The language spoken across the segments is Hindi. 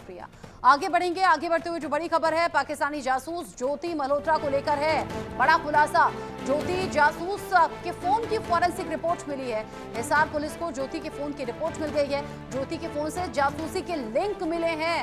प्रिया। आगे बढ़ेंगे, आगे बढ़ते हुए जो बड़ी खबर है पाकिस्तानी जासूस ज्योति मल्होत्रा को लेकर है। बड़ा खुलासा, ज्योति जासूस के फोन की फॉरेंसिक रिपोर्ट मिली है। हिसार पुलिस को ज्योति के फोन की रिपोर्ट मिल गई है। ज्योति के फोन से जासूसी के लिंक मिले हैं।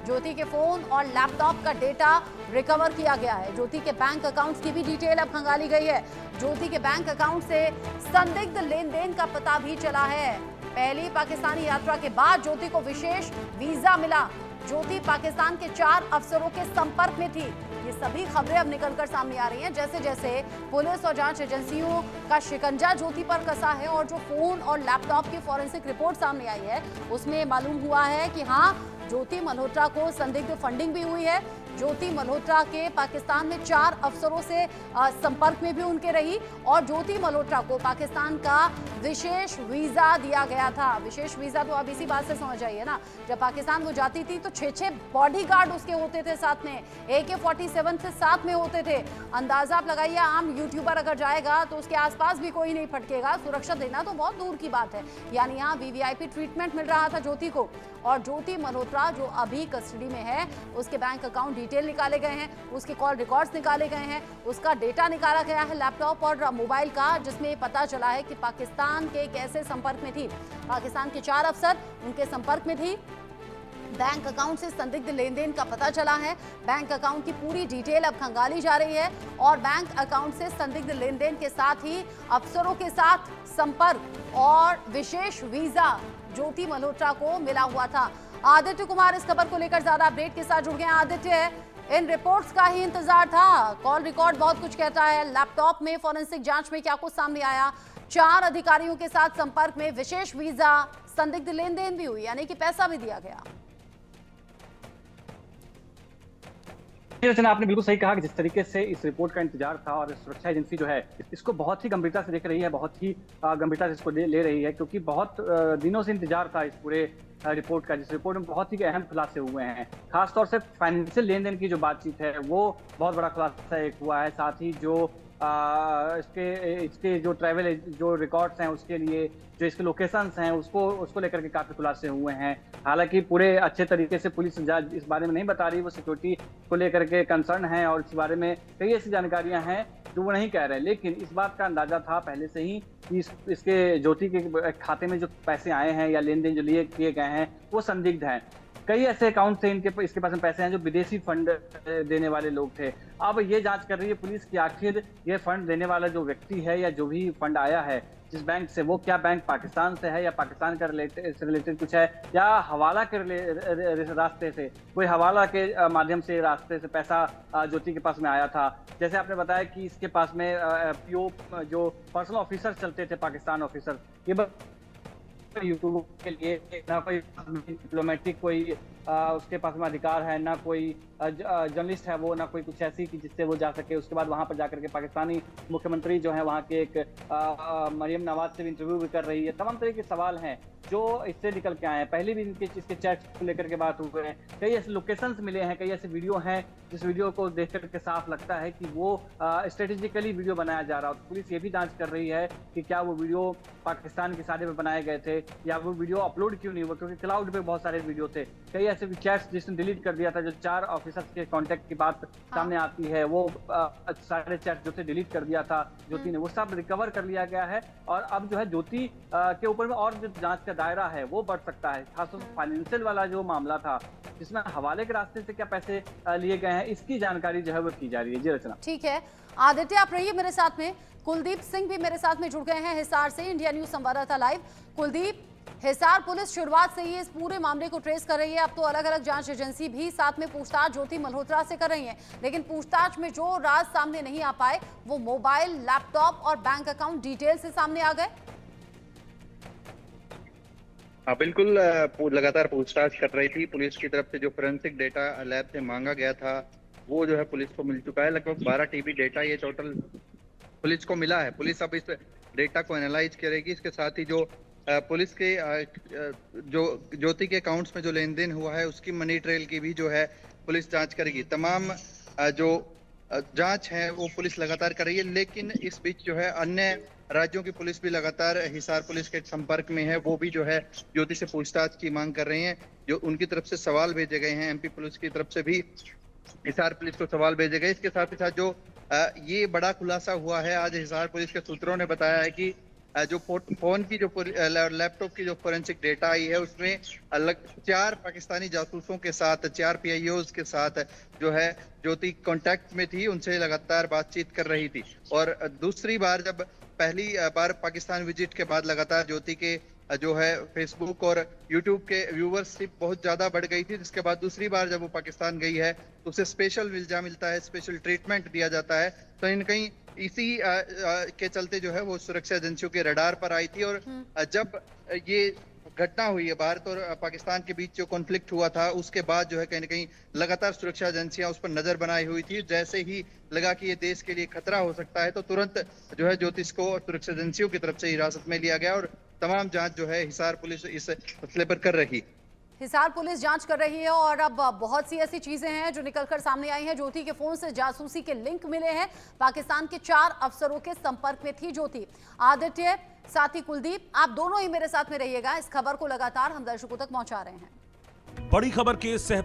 ज्योति के फोन और लैपटॉप का डेटा रिकवर किया गया है। ज्योति के बैंक अकाउंट्स की भी डिटेल अब खंगाली गई है। ज्योति के बैंक अकाउंट से संदिग्ध लेन देन का पता भी चला है। पहली पाकिस्तानी यात्रा के बाद ज्योति को विशेष वीजा मिला। ज्योति पाकिस्तान के 4 अफसरों के संपर्क में थी। ये सभी खबरें अब निकलकर सामने आ रही हैं। जैसे जैसे पुलिस और जांच एजेंसियों का शिकंजा ज्योति पर कसा है और जो फोन और लैपटॉप की फॉरेंसिक रिपोर्ट सामने आई है उसमें मालूम हुआ है कि हाँ, ज्योति मल्होत्रा को संदिग्ध फंडिंग भी हुई है। ज्योति मल्होत्रा के पाकिस्तान में 4 अफसरों से संपर्क में भी उनके रही और ज्योति मल्होत्रा को पाकिस्तान का विशेष वीजा दिया गया था। विशेष वीजा तो आप इसी बात से समझ आइए ना, जब पाकिस्तान वो जाती थी तो 6-6 बॉडीगार्ड उसके होते थे साथ में, AK-47 से साथ में होते थे। अंदाजा आप लगाइए, आम यूट्यूबर अगर जाएगा तो उसके आसपास भी कोई नहीं फटकेगा। सुरक्षा देना तो बहुत दूर की बात है। यानी यहाँ VVIP ट्रीटमेंट मिल रहा था ज्योति को। और ज्योति मल्होत्रा जो अभी कस्टडी में है, उसके बैंक अकाउंट डिटेल निकाले गए हैं, उसके कॉल रिकॉर्ड्स निकाले गए हैं, उसका डेटा निकाला गया है लैपटॉप और मोबाइल का, जिसमें पता चला है कि पाकिस्तान के कैसे संपर्क में थी। पाकिस्तान के 4 अफसर उनके संपर्क में थी। बैंक अकाउंट से संदिग्ध लेन देन का पता चला है। बैंक अकाउंट की पूरी डिटेल अब खंगाली जा रही है और बैंक अकाउंट से संदिग्ध लेन देन के साथ ही अफसरों के साथ संपर्क और विशेष वीजा ज्योति मल्होत्रा को मिला हुआ था। आदित्य कुमार इस खबर को लेकर ज्यादा अपडेट के साथ जुड़ गए हैं। आदित्य, इन रिपोर्ट्स का ही इंतजार था, कॉल रिकॉर्ड बहुत कुछ कहता है, लैपटॉप में फॉरेंसिक जांच में क्या कुछ सामने आया, 4 अधिकारियों के साथ संपर्क में, विशेष वीजा, संदिग्ध लेन देन भी हुई, यानी कि पैसा भी दिया गया। रचना, आपने बिल्कुल सही कहा कि जिस तरीके से इस रिपोर्ट का इंतजार था और सुरक्षा एजेंसी जो है इसको बहुत ही गंभीरता से देख रही है, बहुत ही गंभीरता से इसको ले रही है, क्योंकि बहुत दिनों से इंतजार था इस पूरे रिपोर्ट का, जिस रिपोर्ट में बहुत ही अहम खुलासे हुए हैं। खासतौर से फाइनेंशियल लेन देन की जो बातचीत है वो बहुत बड़ा खुलासा एक हुआ है। साथ ही जो इसके जो ट्रैवल जो रिकॉर्ड्स हैं उसके लिए जो इसके लोकेशंस हैं उसको लेकर के काफी खुलासे हुए हैं। हालांकि पूरे अच्छे तरीके से पुलिस इस बारे में नहीं बता रही, वो सिक्योरिटी को लेकर के कंसर्न है और इस बारे में कई ऐसी जानकारियां हैं जो वो नहीं कह रहे। लेकिन इस बात का अंदाजा था पहले से ही कि इसके ज्योति के खाते में जो पैसे आए हैं या लेन देन जो किए गए हैं वो संदिग्ध हैं। कई ऐसे अकाउंट थे इसके पास में पैसे हैं जो विदेशी फंड देने वाले लोग थे। अब ये जांच कर रही है पुलिस कि आखिर ये फंड देने वाला जो व्यक्ति है या जो भी फंड आया है जिस बैंक से, वो क्या बैंक पाकिस्तान से है या पाकिस्तान का रिलेटेड कुछ है या हवाला के रास्ते से, कोई हवाला के माध्यम से रास्ते से पैसा ज्योति के पास में आया था। जैसे आपने बताया कि इसके पास में PO जो पर्सनल ऑफिसर चलते थे, पाकिस्तान ऑफिसर, ये यूट्यूब के लिए ना कोई डिप्लोमेटिक कोई उसके पास में अधिकार है, ना कोई जर्नलिस्ट है वो, ना कोई कुछ ऐसी कि जिससे वो जा सके। उसके बाद वहां पर जाकर के पाकिस्तानी मुख्यमंत्री जो है वहां के एक मरियम नवाज से भी इंटरव्यू भी कर रही है। तमाम तरह के सवाल हैं जो इससे निकल के आए हैं। पहले भी इसके चैट को लेकर के बात हुए हैं, कई ऐसे लोकेशंस मिले हैं, कई ऐसे वीडियो हैं जिस वीडियो को देख करके साफ लगता है कि वो स्ट्रेटेजिकली वीडियो बनाया जा रहा है। पुलिस ये भी जांच कर रही है कि क्या वो वीडियो पाकिस्तान के सारे में बनाए गए थे या वो वीडियो अपलोड क्यों नहीं हुआ, क्योंकि क्लाउड पे बहुत सारे वीडियो थे। कई ऐसे चैट्स जिसने डिलीट कर दिया था, जो 4 ऑफिसर्स के कांटेक्ट की बात सामने आती है, वो सारे चैट जो थे डिलीट कर दिया था ज्योति ने, वो सब रिकवर कर लिया गया है। और अब जो है ज्योति के ऊपर में और जो जांच का दायरा है वो बढ़ सकता है। खासतौर से फाइनेंशियल वाला जो मामला था जिसमें हवाले के रास्ते से क्या पैसे लिए गए हैं, इसकी जानकारी जो है वो की जा रही है। जी रचना। ठीक है आदित्य, आप रहिए मेरे साथ में। कुलदीप सिंह भी मेरे साथ में जुड़ गए हैं हिसार से, इंडिया न्यूज संवाददाता लाइव। कुलदीप, हिसार पुलिस शुरुआत से ही इस पूरे मामले को ट्रेस कर रही है। अब तो अलग अलग जांच एजेंसी भी साथ में पूछताछ ज्योति मल्होत्रा से कर रही है, लेकिन पूछताछ में जो राज सामने नहीं आ पाए वो मोबाइल, लैपटॉप और बैंक अकाउंट डिटेल से सामने आ गए। हाँ बिल्कुल, लगातार पूछताछ कर रही थी पुलिस की तरफ से। जो फोरेंसिक डेटा लैब से मांगा गया था वो जो है पुलिस को मिल चुका है। लगभग 12 TB डेटा ये टोटल पुलिस को मिला है। पुलिस अब इस डेटा को एनालाइज करेगी। इसके साथ ही जो पुलिस के जो ज्योति के अकाउंट्स में जो लेन देन हुआ है उसकी मनी ट्रेल की भी जो है पुलिस जांच करेगी। तमाम जो जांच है वो पुलिस लगातार कर रही है, लेकिन इस बीच जो है अन्य राज्यों की पुलिस भी लगातार हिसार पुलिस के संपर्क में है। वो भी जो है ज्योति से पूछताछ की मांग कर रहे हैं। जो उनकी तरफ से सवाल भेजे गए हैं, एमपी पुलिस की तरफ से भी हिसार पुलिस को सवाल भेजे गए। इसके साथ ही साथ जो ये बड़ा खुलासा हुआ है, आज हिसार पुलिस के सूत्रों ने बताया है कि जो फोन की जो लैपटॉप की जो फोरेंसिक डेटा आई है, उसमें अलग 4 पाकिस्तानी जासूसों के साथ, 4 PIOs के साथ जो है ज्योति कांटेक्ट में थी, उनसे लगातार बातचीत कर रही थी। और दूसरी बार, जब पहली बार पाकिस्तान विजिट के बाद लगातार ज्योति के जो है फेसबुक और यूट्यूब के व्यूवरशिप बहुत ज्यादा बढ़ गई थी, जिसके बाद दूसरी बार जब वो पाकिस्तान गई है तो उसे स्पेशल वीजा मिलता है, स्पेशल ट्रीटमेंट दिया जाता है। तो इन कहीं इसी के चलते जो है वो सुरक्षा एजेंसियों के रडार पर आई थी। और जब ये घटना हुई है, भारत और पाकिस्तान के बीच जो कॉन्फ्लिक्ट हुआ था, उसके बाद जो है कहीं ना कहीं लगातार सुरक्षा एजेंसियां उस पर नजर बनाई हुई थी। जैसे ही लगा कि ये देश के लिए खतरा हो सकता है, तो तुरंत जो है ज्योतिष को सुरक्षा एजेंसियों की तरफ से हिरासत में लिया गया और तमाम जांच जो है हिसार पुलिस इस मसले पर कर रही। हिसार पुलिस जांच कर रही है और अब बहुत सी ऐसी चीजें हैं जो निकलकर सामने आई हैं। ज्योति के फोन से जासूसी के लिंक मिले हैं। पाकिस्तान के 4 अफसरों के संपर्क में थी ज्योति। आदित्य, साथ ही कुलदीप, आप दोनों ही मेरे साथ में रहिएगा। इस खबर को लगातार हम दर्शकों तक पहुंचा रहे हैं। बड़ी खबर के सह